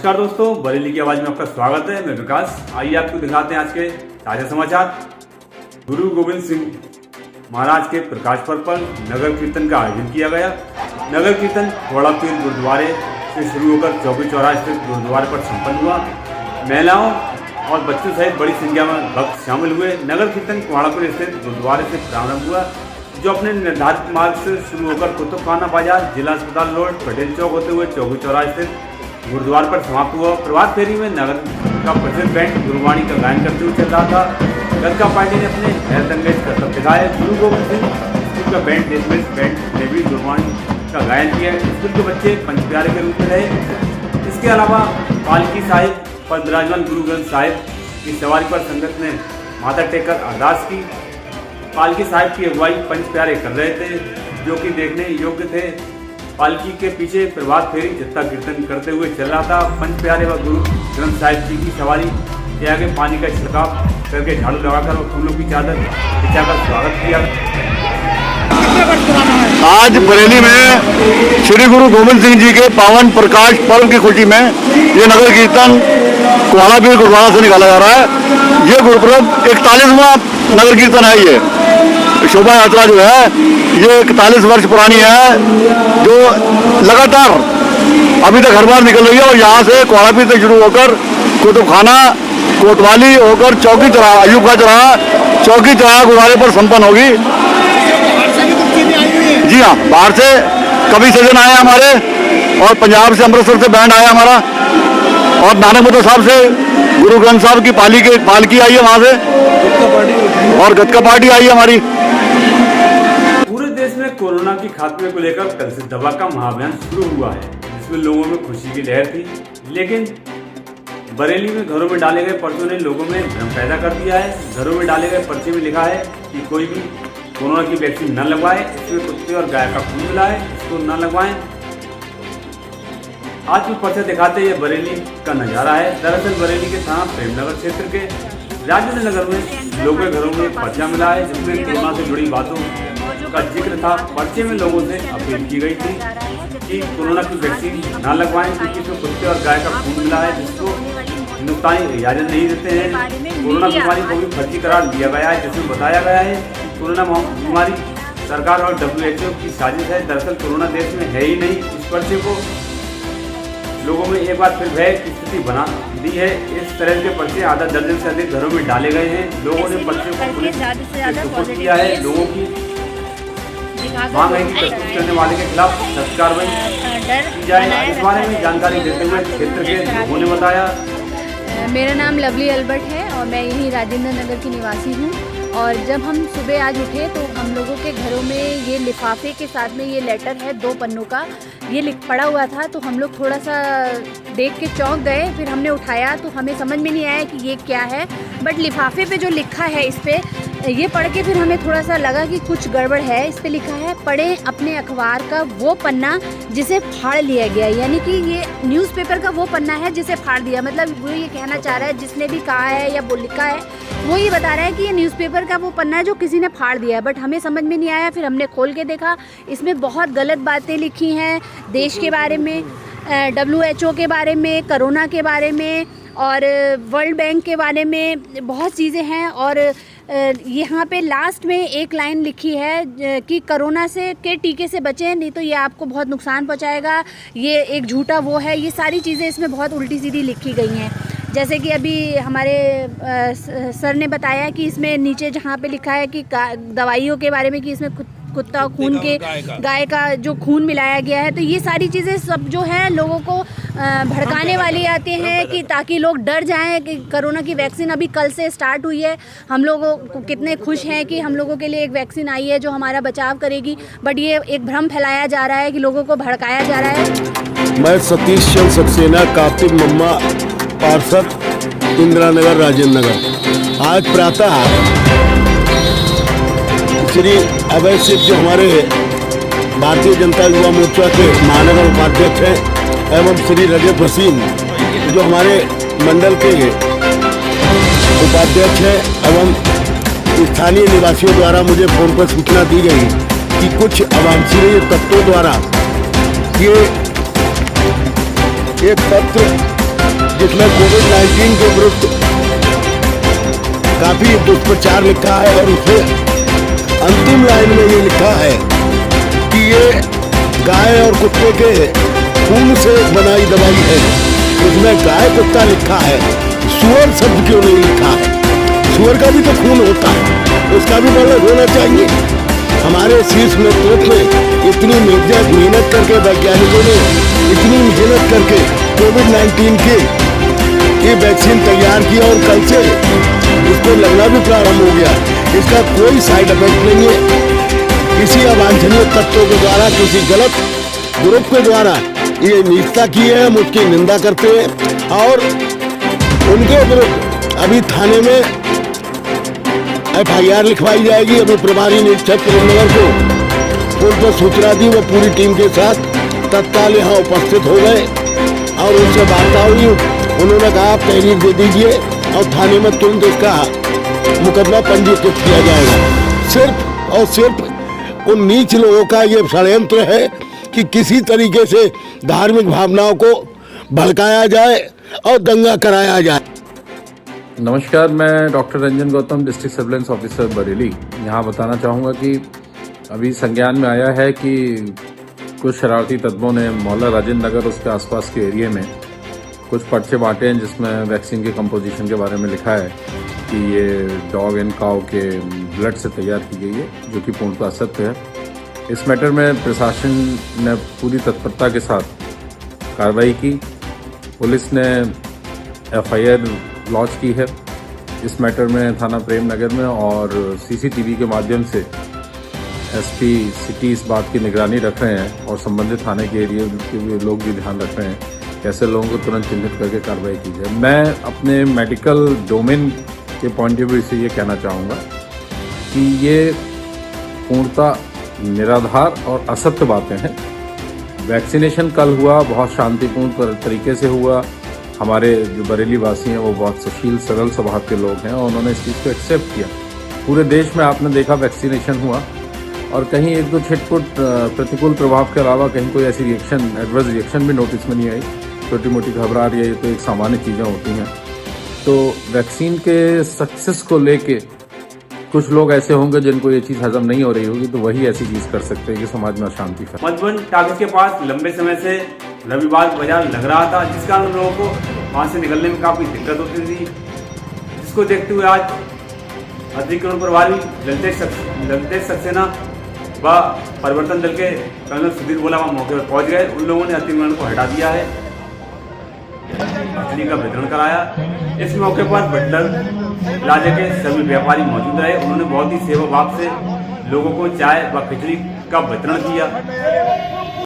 नमस्कार दोस्तों, बरेली की आवाज में आपका स्वागत है। मैं विकास। आइए आपको दिखाते हैं आज के ताजा समाचार। गुरु गोविंद सिंह महाराज के प्रकाश पर्व पर नगर कीर्तन का आयोजन किया गया। नगर कीर्तन घोड़ा पीर गुरुद्वारे से शुरू होकर चौकी चौराहे स्थित गुरुद्वारे पर संपन्न हुआ। महिलाओं और बच्चों सहित बड़ी संख्या में भक्त शामिल हुए। नगर कीर्तन कोहाड़ापुर स्थित गुरुद्वारे से प्रारंभ हुआ, जो अपने निर्धारित मार्ग से शुरू होकर कुतुबखाना बाजार, जिला अस्पताल रोड, पटेल चौक होते हुए चौकी चौराहे स्थित गुरुद्वारे पर समाप्त हुआ। प्रभात फेरी में नगर का प्रसिद्ध बैंड गुरुवाणी का गायन करते हुए चल रहा था। गदका पार्टी ने अपने हैरतअंगेज करतब दिखाए। गुरु गोविंद सिंह स्कूल का बैंड देशमेश बैंड ने भी गुरुवाणी का गायन किया। स्कूल के बच्चे पंच प्यारे के रूप में रहे। इसके अलावा पालकी साहिब पर विराजमान गुरु ग्रंथ साहिब की सवारी पर संगत ने माथा टेककर अरदास की। पालकी साहिब की अगुवाई पंच प्यारे कर रहे थे, जो कि देखने योग्य थे। पालकी के पीछे प्रभात फेरी जत्था कीर्तन करते हुए चल रहा था। पंच प्यारे व गुरु ग्रंथ साहिब जी की सवारी के आगे पानी का छिड़काव करके झाड़ू लगाकर और फूलों की चादर बिछाकर स्वागत किया। आज बरेली में श्री गुरु गोविंद सिंह जी के पावन प्रकाश पर्व की खुशी में ये नगर कीर्तन कोहाड़ापुर गुरुद्वारा से निकाला जा रहा है। ये गुरुपर्व 41वां नगर कीर्तन है। ये शोभा यात्रा जो है ये 41 वर्ष पुरानी है, जो लगातार अभी तक हर बार निकल रही है। और यहाँ से कोहाड़ापुर से शुरू होकर कुतुबखाना, कोतवाली होकर चौकी चौराहा, अयूब का चौराहा, चौकी चौराहा गुरुद्वारे पर संपन्न होगी। जी हाँ, बाहर से कवि सजन आए हमारे, और पंजाब से अमृतसर से बैंड आया हमारा, और नानक बता साहब से गुरु ग्रंथ साहब की पालकी आई है वहाँ से, और गदका पार्टी आई है हमारी। पूरे देश में कोरोना की खात्मे को लेकर कल से दवा का महाअभियान शुरू हुआ है, जिसमें लोगों में खुशी की लहर थी। लेकिन बरेली में घरों में डाले गए पर्चों ने लोगों में भ्रम पैदा कर दिया है। घरों में डाले गए पर्चे में लिखा है कि कोई भी कोरोना की वैक्सीन न लगवाए, इसमें कुत्ते और गाय का खून मिला है, इसको न लगवाएं। आज भी पर्चे दिखाते ये बरेली का नजारा है। दरअसल बरेली के थाना प्रेमनगर क्षेत्र के राजेंद्र नगर में लोगों के घरों में पर्चा मिला है, जिसमें कोरोना से जुड़ी बातों का जिक्र था। पर्चे में लोगों से अपील की गई थी कि कोरोना की वैक्सीन न लगवाएं, क्योंकि इसमें कुत्ते और गाय का खून मिला है, जिसको हिंदुस्तानी इजाजत नहीं देते हैं। कोरोना बीमारी को भी फर्जी करार दिया गया है, जिसमें बताया गया है कि कोरोना बीमारी सरकार और WHO की साजिश है। दरअसल कोरोना देश में है ही नहीं। इस पर्चे को लोगों में एक बार फिर भय की स्थिति बना दी है। इस तरह के पर्चे आधा दर्जन से अधिक घरों में डाले गए हैं। लोगों ने पर्चे को पुलिस के सुपुर्द किया है। लोगों की मांग है कि प्रस्तुत करने वाले के खिलाफ सख्त कार्रवाई की जाए। इस बारे में जानकारी देते हुए क्षेत्र के लोगों ने बताया। मेरा नाम लवली अल्बर्ट है और मैं यहीं राजेंद्र नगर की निवासी हूँ। और जब हम सुबह आज उठे तो हम लोगों के घरों में ये लिफाफे के साथ में ये लेटर है 2 पन्नों का, ये पड़ा हुआ था। तो हम लोग थोड़ा सा देख के चौंक गए। फिर हमने उठाया तो हमें समझ में नहीं आया कि ये क्या है, बट लिफाफे पे जो लिखा है इस पर ये पढ़ के फिर हमें थोड़ा सा लगा कि कुछ गड़बड़ है। इस पे लिखा है, पढ़ें अपने अखबार का वो पन्ना जिसे फाड़ लिया गया। यानी कि ये न्यूज़पेपर का वो पन्ना है जिसे फाड़ दिया। मतलब वो ये कहना चाह रहा है, जिसने भी कहा है या वो लिखा है, वो ये बता रहा है कि ये न्यूज़पेपर का वो पन्ना है जो किसी ने फाड़ दिया। बट हमें समझ में नहीं आया। फिर हमने खोल के देखा, इसमें बहुत गलत बातें लिखी हैं देश के बारे में, WHO के बारे में, कोरोना के बारे में और वर्ल्ड बैंक के बारे में बहुत चीज़ें हैं। और यहाँ पे लास्ट में एक लाइन लिखी है कि कोरोना से के टीके से बचें, नहीं तो ये आपको बहुत नुकसान पहुँचाएगा, ये एक झूठा वो है। ये सारी चीज़ें इसमें बहुत उल्टी सीधी लिखी गई हैं। जैसे कि अभी हमारे सर ने बताया कि इसमें नीचे जहाँ पे लिखा है कि दवाइयों के बारे में कि इसमें कुत्ता खून के गाय का जो खून मिलाया गया है। तो ये सारी चीज़ें सब जो है लोगों को भड़काने वाली आती हैं कि ताकि लोग डर जाएं कि कोरोना की वैक्सीन अभी कल से स्टार्ट हुई है। हम लोग कितने खुश हैं कि हम लोगों के लिए एक वैक्सीन आई है जो हमारा बचाव करेगी, बट ये एक भ्रम फैलाया जा रहा है कि लोगों को भड़काया जा रहा है। मैं सतीश चंद्र सक्सेना, कातिब मम्मा, पार्षद, इंदिरा नगर, राजेंद्र नगर। आज प्रातः श्री अभय सिंह जो हमारे भारतीय जनता युवा मोर्चा के महानगर उपाध्यक्ष हैं, एवं श्री रजत भसीन जो हमारे मंडल के उपाध्यक्ष हैं, एवं स्थानीय निवासियों द्वारा मुझे फोन पर सूचना दी गई कि कुछ अवांछनीय तत्वों द्वारा ये एक पत्र जिसमें कोविड-19 के विरुद्ध काफी दुष्प्रचार लिखा है और उसमें अंतिम लाइन में ये लिखा है कि ये गाय और कुत्ते के खून से बनाई दवाई है। इसमें गाय कुत्ता लिखा है, सुअर शब्द क्यों नहीं लिखा है? सुअर का भी तो खून होता है, उसका भी वर्णन होना चाहिए। हमारे शीर्ष नेतृत्व में इतनी मेहनत करके वैज्ञानिकों ने इतनी मेहनत करके कोविड-19 के ये वैक्सीन तैयार किया और कल से इसको लगना भी प्रारंभ हो गया। इसका कोई साइड इफेक्ट नहीं है। किसी अवांछनीय तत्वों के द्वारा, किसी गलत ग्रुप के द्वारा ये नीचता की है, हम उसकी निंदा करते हैं और उनके विरुद्ध अभी थाने में FIR लिखवाई जाएगी। अभी प्रभारी निरीक्षक प्रेमनगर को उन पर सूचना दी, वो पूरी टीम के साथ तत्काल यहाँ उपस्थित हो गए और उनसे वार्ता हुई। उन्होंने कहा आप तहरीर दे दीजिए और थाने में तुरंत इसका मुकदमा पंजीकृत किया जाएगा। सिर्फ और सिर्फ उन नीच लोगों का ये षड्यंत्र है कि किसी तरीके से धार्मिक भावनाओं को भड़काया जाए और दंगा कराया जाए। नमस्कार, मैं doctor Ranjan Gautam, district surveillance officer Bareilly. यहाँ बताना चाहूँगा कि अभी संज्ञान में आया है कि कुछ शरारती तत्वों ने मोहल्ला राजेंद्र नगर उसके आसपास के एरिया में कुछ पर्चे बांटे हैं जिसमें वैक्सीन के कंपोजिशन के बारे में लिखा है कि ये डॉग एंड काऊ के ब्लड से तैयार की गई है, जो कि पूर्णतः असत्य है। इस मैटर में प्रशासन ने पूरी तत्परता के साथ कार्रवाई की। पुलिस ने FIR लॉन्च की है इस मैटर में थाना प्रेम नगर में, और CCTV के माध्यम से SP सिटी इस बात की निगरानी रख रहे हैं और संबंधित थाने के एरिया के लोग भी ध्यान रख रहे हैं कैसे लोगों को तुरंत चिन्हित करके कार्रवाई की जाए। मैं अपने मेडिकल डोमेन के पॉइंट ऑफ व्यू से ये कहना चाहूँगा कि ये पूर्णतः निराधार और असत्य बातें हैं। वैक्सीनेशन कल हुआ, बहुत शांतिपूर्ण तरीके से हुआ। हमारे जो बरेली वासी हैं वो बहुत सुशील सरल स्वभाव के लोग हैं और उन्होंने इस चीज़ को एक्सेप्ट किया। पूरे देश में आपने देखा वैक्सीनेशन हुआ और कहीं एक दो छिटपुट प्रतिकूल प्रभाव के अलावा कहीं कोई ऐसी रिएक्शन, एडवर्स रिएक्शन भी नोटिस में नहीं आई। छोटी मोटी घबराहट ये तो एक सामान्य चीज़ें होती हैं। तो वैक्सीन के सक्सेस को लेके कुछ लोग ऐसे होंगे जिनको ये चीज़ हजम नहीं हो रही होगी, तो वही ऐसी चीज़ कर सकते हैं कि समाज में अशांति फैले। मधुबन टाकिस के पास लंबे समय से रविवार बाजार लग रहा था, जिस कारण लोगों को वहां से निकलने में काफी दिक्कत होती थी, जिसको देखते हुए आज अतिक्रमण प्रभारी ललितेश सक्सेना व परिवर्तन दल के कर्नल सुधीर बोला वहां मौके पर पहुंच गए। उन लोगों ने अतिक्रमण को हटा दिया है, मछली का वितरण कराया। इस मौके पर बटलर इलाके के सभी व्यापारी मौजूद रहे। उन्होंने बहुत ही सेवा भाव से लोगों को चाय व खिचड़ी का वितरण किया।